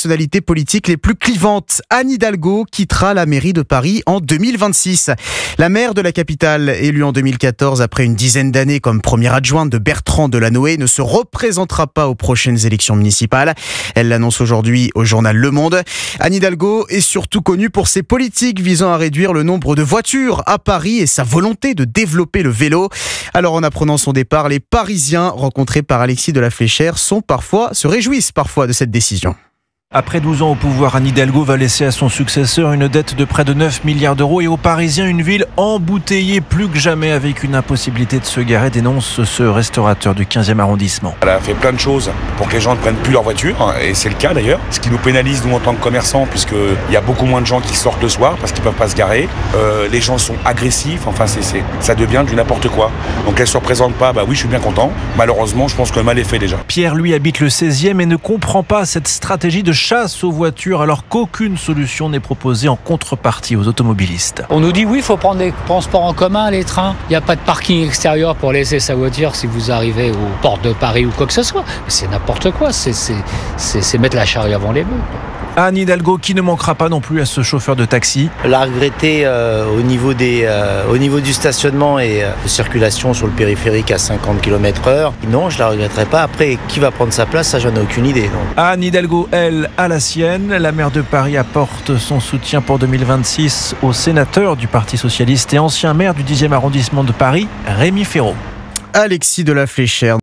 personnalités politiques les plus clivantes. Anne Hidalgo quittera la mairie de Paris en 2026. La maire de la capitale, élue en 2014 après une dizaine d'années comme première adjointe de Bertrand Delanoë, ne se représentera pas aux prochaines élections municipales. Elle l'annonce aujourd'hui au journal Le Monde. Anne Hidalgo est surtout connue pour ses politiques visant à réduire le nombre de voitures à Paris et sa volonté de développer le vélo. Alors en apprenant son départ, les Parisiens rencontrés par Alexis de la Fléchère se réjouissent parfois de cette décision. Après 12 ans au pouvoir, Anne Hidalgo va laisser à son successeur une dette de près de 9 milliards d'euros et aux Parisiens une ville embouteillée plus que jamais avec une impossibilité de se garer, dénonce ce restaurateur du 15e arrondissement. Elle a fait plein de choses pour que les gens ne prennent plus leur voiture, et c'est le cas d'ailleurs, ce qui nous pénalise nous en tant que commerçants, puisqu'il y a beaucoup moins de gens qui sortent le soir parce qu'ils ne peuvent pas se garer. Les gens sont agressifs, enfin ça devient du n'importe quoi. Donc elle ne se représente pas, oui je suis bien content. Malheureusement je pense que le mal est fait déjà. Pierre lui habite le 16e et ne comprend pas cette stratégie de chasse aux voitures alors qu'aucune solution n'est proposée en contrepartie aux automobilistes. On nous dit oui, il faut prendre des transports en commun, les trains. Il n'y a pas de parking extérieur pour laisser sa voiture si vous arrivez aux portes de Paris ou quoi que ce soit. C'est n'importe quoi, c'est mettre la charrue avant les bœufs. Anne Hidalgo qui ne manquera pas non plus à ce chauffeur de taxi. La regretter au niveau du stationnement et de circulation sur le périphérique à 50 km/h. Non, je la regretterai pas. Après, qui va prendre sa place, ça j'en ai aucune idée. Non. Anne Hidalgo, elle, à la sienne. La maire de Paris apporte son soutien pour 2026 au sénateur du Parti Socialiste et ancien maire du 10e arrondissement de Paris, Rémi Féraud. Alexis de la Fléchère.